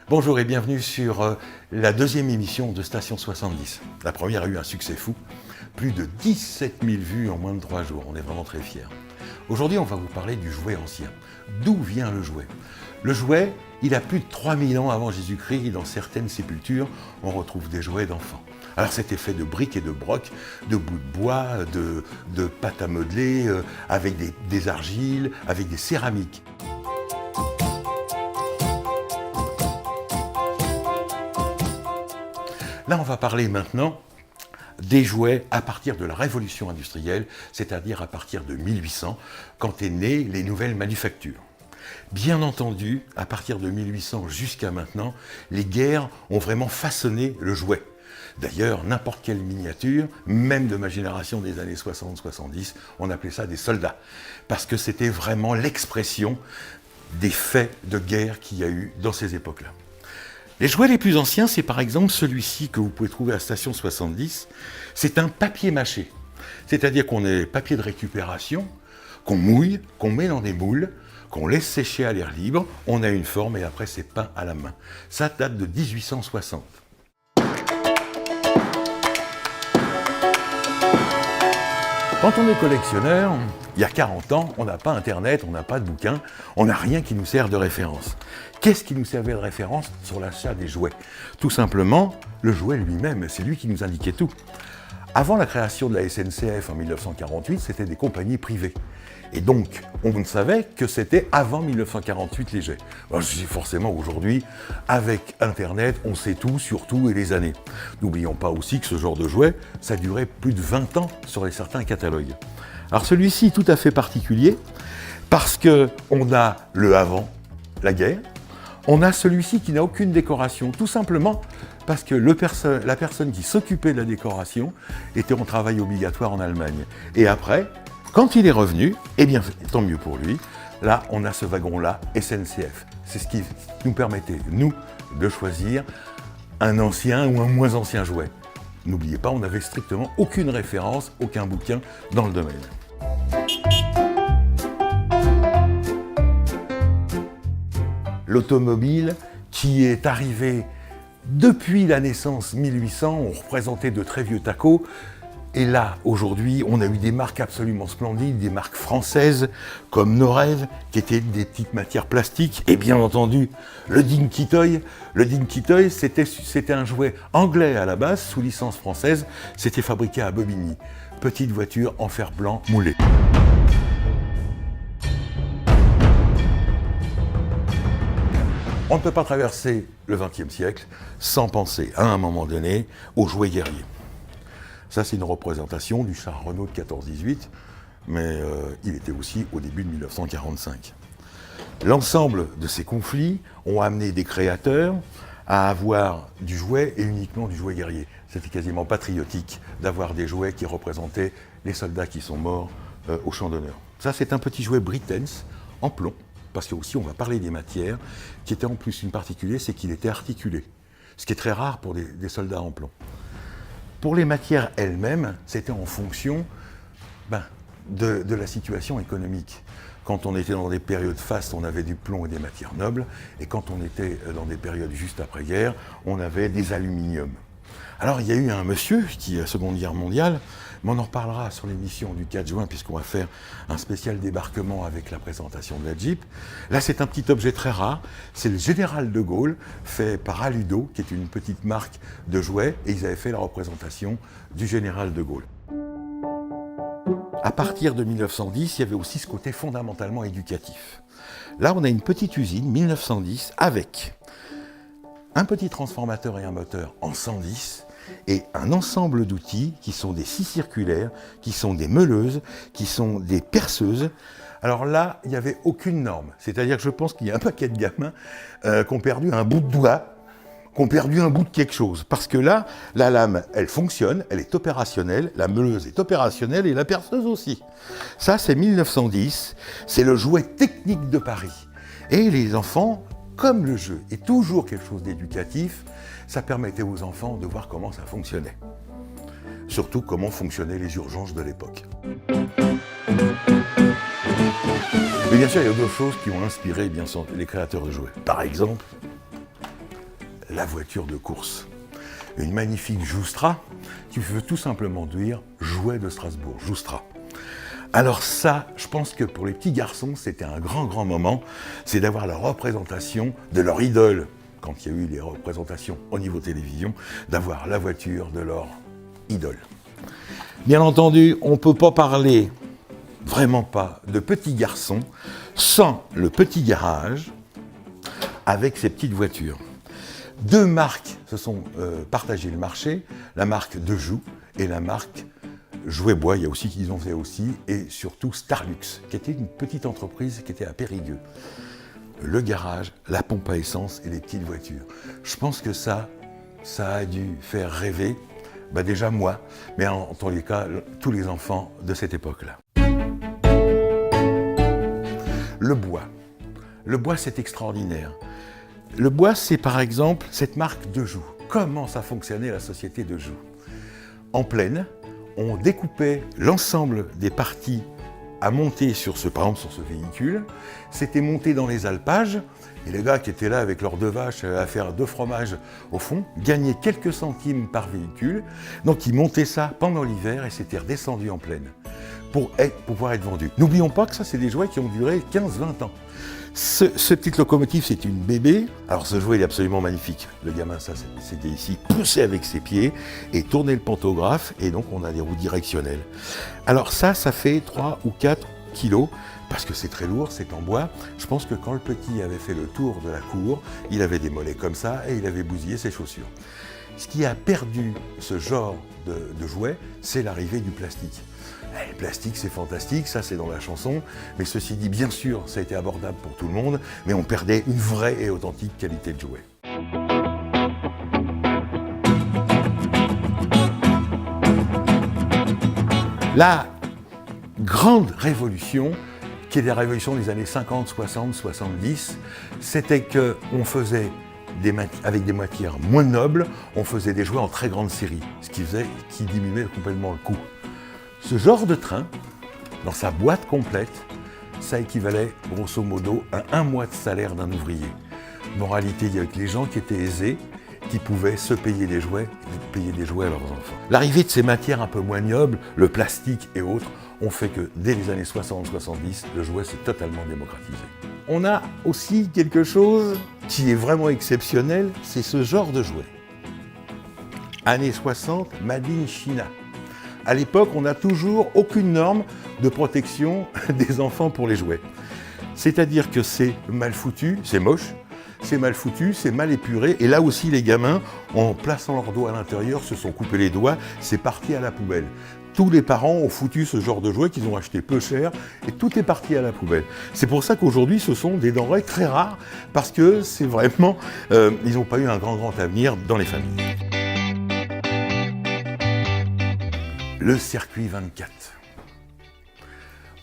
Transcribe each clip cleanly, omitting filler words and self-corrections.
Bonjour et bienvenue sur la deuxième émission de Station 70. La première a eu un succès fou, plus de 17 000 vues en moins de 3 jours, on est vraiment très fiers. Aujourd'hui on va vous parler du jouet ancien. D'où vient le jouet ? Le jouet, il a plus de 3000 ans avant Jésus-Christ et dans certaines sépultures, on retrouve des jouets d'enfants. Alors c'était fait de briques et de brocs, de bouts de bois, de pâte à modeler, avec des argiles, avec des céramiques. Là, on va parler maintenant des jouets à partir de la révolution industrielle, c'est-à-dire à partir de 1800, quand est née les nouvelles manufactures. Bien entendu, à partir de 1800 jusqu'à maintenant, les guerres ont vraiment façonné le jouet. D'ailleurs, n'importe quelle miniature, même de ma génération des années 60-70, on appelait ça des soldats, parce que c'était vraiment l'expression des faits de guerre qu'il y a eu dans ces époques-là. Les jouets les plus anciens, c'est par exemple celui-ci que vous pouvez trouver à Station 70. C'est un papier mâché. C'est-à-dire qu'on est papier de récupération, qu'on mouille, qu'on met dans des moules, qu'on laisse sécher à l'air libre, on a une forme et après c'est peint à la main. Ça date de 1860. Quand on est collectionneur, il y a 40 ans, on n'a pas Internet, on n'a pas de bouquin, on n'a rien qui nous sert de référence. Qu'est-ce qui nous servait de référence sur l'achat des jouets ? Tout simplement, le jouet lui-même, c'est lui qui nous indiquait tout. Avant la création de la SNCF en 1948, c'était des compagnies privées. Et donc, on ne savait que c'était avant 1948 les jets. Alors, forcément, aujourd'hui, avec Internet, on sait tout sur tout et les années. N'oublions pas aussi que ce genre de jouet, ça durait plus de 20 ans sur certains catalogues. Alors celui-ci est tout à fait particulier, parce qu'on a le avant la guerre, on a celui-ci qui n'a aucune décoration, tout simplement parce que la personne qui s'occupait de la décoration était en travail obligatoire en Allemagne. Et après, quand il est revenu, eh bien, tant mieux pour lui, là, on a ce wagon-là, SNCF. C'est ce qui nous permettait, nous, de choisir un ancien ou un moins ancien jouet. N'oubliez pas, on n'avait strictement aucune référence, aucun bouquin dans le domaine. L'automobile qui est arrivée depuis la naissance 1800, on représentait de très vieux tacos. Et là, aujourd'hui, on a eu des marques absolument splendides, des marques françaises comme Norev, qui étaient des petites matières plastiques, et bien entendu, le Dinky Toy. Le Dinky Toy, c'était un jouet anglais à la base, sous licence française, c'était fabriqué à Bobigny. Petite voiture en fer blanc moulé. On ne peut pas traverser le XXe siècle sans penser, à un moment donné, aux jouets guerriers. Ça, c'est une représentation du char Renault de 14-18, mais il était aussi au début de 1945. L'ensemble de ces conflits ont amené des créateurs à avoir du jouet et uniquement du jouet guerrier. C'était quasiment patriotique d'avoir des jouets qui représentaient les soldats qui sont morts au champ d'honneur. Ça, c'est un petit jouet Britains en plomb, parce que aussi on va parler des matières, qui était en plus une particulière, c'est qu'il était articulé, ce qui est très rare pour des soldats en plomb. Pour les matières elles-mêmes, c'était en fonction de la situation économique. Quand on était dans des périodes fastes, on avait du plomb et des matières nobles, et quand on était dans des périodes juste après-guerre, on avait des aluminiums. Alors il y a eu un monsieur qui, à la Seconde Guerre mondiale, mais on en reparlera sur l'émission du 4 juin, puisqu'on va faire un spécial débarquement avec la présentation de la Jeep. Là, c'est un petit objet très rare, c'est le Général de Gaulle, fait par Aludo, qui est une petite marque de jouets, et ils avaient fait la représentation du Général de Gaulle. À partir de 1910, il y avait aussi ce côté fondamentalement éducatif. Là, on a une petite usine, 1910, avec un petit transformateur et un moteur en 110, et un ensemble d'outils qui sont des scies circulaires, qui sont des meuleuses, qui sont des perceuses. Alors là, il n'y avait aucune norme. C'est-à-dire que je pense qu'il y a un paquet de gamins qui ont perdu un bout de doigt, qui ont perdu un bout de quelque chose. Parce que là, la lame, elle fonctionne, elle est opérationnelle, la meuleuse est opérationnelle et la perceuse aussi. Ça, c'est 1910, c'est le jouet technique de Paris. Et les enfants, comme le jeu est toujours quelque chose d'éducatif, ça permettait aux enfants de voir comment ça fonctionnait. Surtout comment fonctionnaient les urgences de l'époque. Mais bien sûr, il y a d'autres choses qui ont inspiré bien sûr, les créateurs de jouets. Par exemple, la voiture de course. Une magnifique Joustra, qui veut tout simplement dire jouet de Strasbourg, Joustra. Alors ça, je pense que pour les petits garçons, c'était un grand moment, c'est d'avoir la représentation de leur idole, quand il y a eu les représentations au niveau télévision, d'avoir la voiture de leur idole. Bien entendu, on ne peut pas parler, vraiment pas, de petits garçons sans le petit garage avec ses petites voitures. Deux marques se sont partagées le marché, la marque Dejoux et la marque Jouet Bois, il y a aussi qu'ils ont fait aussi, et surtout Starlux, qui était une petite entreprise qui était à Périgueux. Le garage, la pompe à essence et les petites voitures. Je pense que ça a dû faire rêver, déjà moi, mais en tous les cas, tous les enfants de cette époque-là. Le bois. Le bois, c'est extraordinaire. Le bois, c'est par exemple cette marque Dejoux. Comment ça fonctionnait la société Dejoux? En plaine, on découpait l'ensemble des parties à monter par exemple sur ce véhicule. C'était monté dans les alpages, et les gars qui étaient là avec leurs 2 vaches à faire 2 fromages au fond, gagnaient quelques centimes par véhicule. Donc ils montaient ça pendant l'hiver et c'était redescendu en plaine pour pouvoir être vendu. N'oublions pas que ça, c'est des jouets qui ont duré 15-20 ans. Ce petit locomotive, c'est une bébé. Alors ce jouet, il est absolument magnifique. Le gamin, ça, c'était ici, poussé avec ses pieds et tourner le pantographe, et donc on a des roues directionnelles. Alors ça fait 3 ou 4 kilos, parce que c'est très lourd, c'est en bois. Je pense que quand le petit avait fait le tour de la cour, il avait des mollets comme ça et il avait bousillé ses chaussures. Ce qui a perdu ce genre de jouet, c'est l'arrivée du plastique. Le plastique, c'est fantastique, ça c'est dans la chanson, mais ceci dit, bien sûr, ça a été abordable pour tout le monde, mais on perdait une vraie et authentique qualité de jouet. La grande révolution, qui est la révolution des années 50, 60, 70, c'était qu'on faisait avec des matières moins nobles, on faisait des jouets en très grande série, ce qui diminuait complètement le coût. Ce genre de train, dans sa boîte complète, ça équivalait grosso modo à 1 mois de salaire d'un ouvrier. Moralité, il y avait les gens qui étaient aisés, qui pouvaient se payer des jouets à leurs enfants. L'arrivée de ces matières un peu moins nobles, le plastique et autres, ont fait que dès les années 60-70, le jouet s'est totalement démocratisé. On a aussi quelque chose qui est vraiment exceptionnel, c'est ce genre de jouet. Années 60, Made in China. À l'époque, on n'a toujours aucune norme de protection des enfants pour les jouets. C'est-à-dire que c'est mal foutu, c'est moche, c'est mal foutu, c'est mal épuré, et là aussi les gamins, en plaçant leurs doigts à l'intérieur, se sont coupés les doigts, c'est parti à la poubelle. Tous les parents ont foutu ce genre de jouets qu'ils ont acheté peu cher, et tout est parti à la poubelle. C'est pour ça qu'aujourd'hui, ce sont des denrées très rares, parce que c'est vraiment, ils n'ont pas eu un grand avenir dans les familles. Le circuit 24,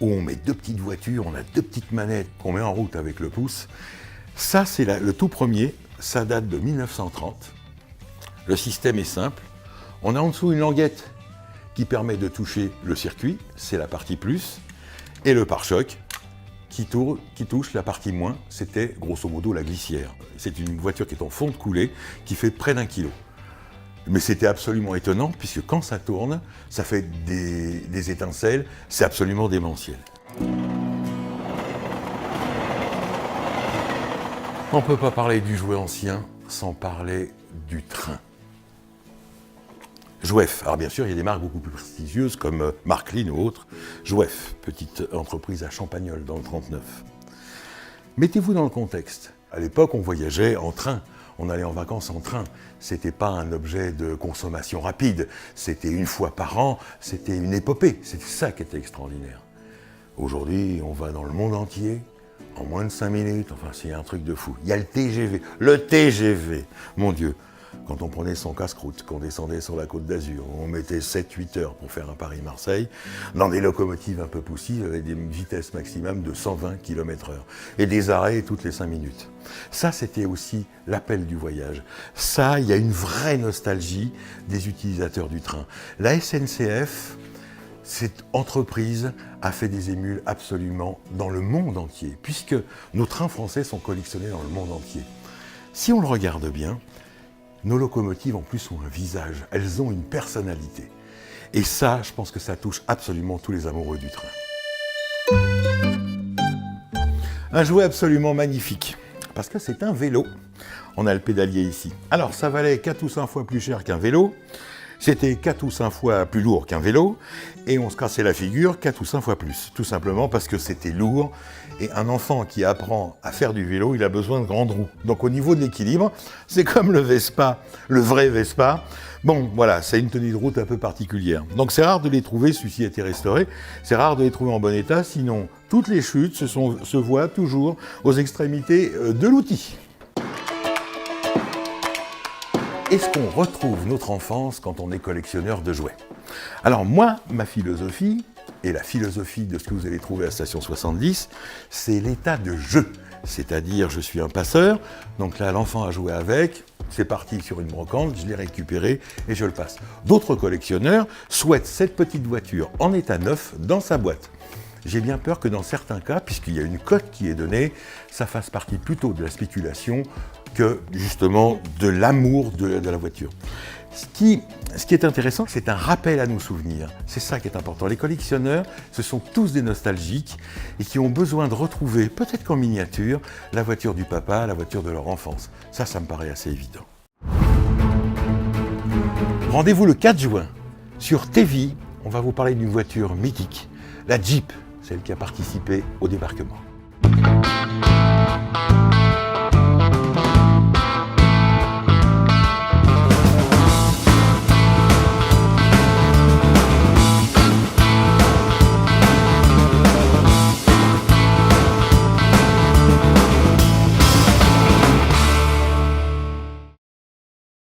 où on met 2 petites voitures, on a 2 petites manettes qu'on met en route avec le pouce. Ça, c'est le tout premier, ça date de 1930. Le système est simple. On a en dessous une languette qui permet de toucher le circuit, c'est la partie plus, et le pare-choc qui touche la partie moins, c'était grosso modo la glissière. C'est une voiture qui est en fond de coulée, qui fait près d'1 kilo. Mais c'était absolument étonnant, puisque quand ça tourne, ça fait des étincelles, c'est absolument démentiel. On ne peut pas parler du jouet ancien sans parler du train. Jouef. Alors bien sûr, il y a des marques beaucoup plus prestigieuses, comme Marklin ou autres. Jouef, petite entreprise à Champagnole, dans le 39. Mettez-vous dans le contexte. À l'époque, on voyageait en train. On allait en vacances en train. C'était pas un objet de consommation rapide. C'était 1 fois par an. C'était une épopée. C'était ça qui était extraordinaire. Aujourd'hui, on va dans le monde entier en moins de 5 minutes. Enfin, c'est un truc de fou. Il y a le TGV. Le TGV, mon Dieu. Quand on prenait son casse-croûte, qu'on descendait sur la Côte d'Azur, on mettait 7-8 heures pour faire un Paris-Marseille, dans des locomotives un peu poussives, avec des vitesses maximum de 120 km/h, et des arrêts toutes les 5 minutes. Ça, c'était aussi l'appel du voyage. Ça, il y a une vraie nostalgie des utilisateurs du train. La SNCF, cette entreprise a fait des émules absolument dans le monde entier, puisque nos trains français sont collectionnés dans le monde entier. Si on le regarde bien, Nos locomotives en plus ont un visage, elles ont une personnalité. Et ça, je pense que ça touche absolument tous les amoureux du train. Un jouet absolument magnifique, parce que c'est un vélo. On a le pédalier ici. Alors ça valait 4 ou 5 fois plus cher qu'un vélo, c'était 4 ou 5 fois plus lourd qu'un vélo, et on se cassait la figure 4 ou 5 fois plus, tout simplement parce que c'était lourd, et un enfant qui apprend à faire du vélo, il a besoin de grandes roues. Donc au niveau de l'équilibre, c'est comme le Vespa, le vrai Vespa. Bon, voilà, c'est une tenue de route un peu particulière. Donc c'est rare de les trouver, celui-ci a été restauré, c'est rare de les trouver en bon état, sinon toutes les chutes se voient toujours aux extrémités de l'outil. Est-ce qu'on retrouve notre enfance quand on est collectionneur de jouets? Alors moi, ma philosophie, et la philosophie de ce que vous allez trouver à Station 70, c'est l'état de jeu. C'est-à-dire, je suis un passeur, donc là, l'enfant a joué avec, c'est parti sur une brocante, je l'ai récupéré et je le passe. D'autres collectionneurs souhaitent cette petite voiture en état neuf dans sa boîte. J'ai bien peur que dans certains cas, puisqu'il y a une cote qui est donnée, ça fasse partie plutôt de la spéculation que justement de l'amour de la voiture. Ce qui est intéressant, c'est un rappel à nos souvenirs. C'est ça qui est important. Les collectionneurs, ce sont tous des nostalgiques et qui ont besoin de retrouver, peut-être qu'en miniature, la voiture du papa, la voiture de leur enfance. Ça me paraît assez évident. Rendez-vous le 4 juin sur TV. On va vous parler d'une voiture mythique, la Jeep, celle qui a participé au débarquement.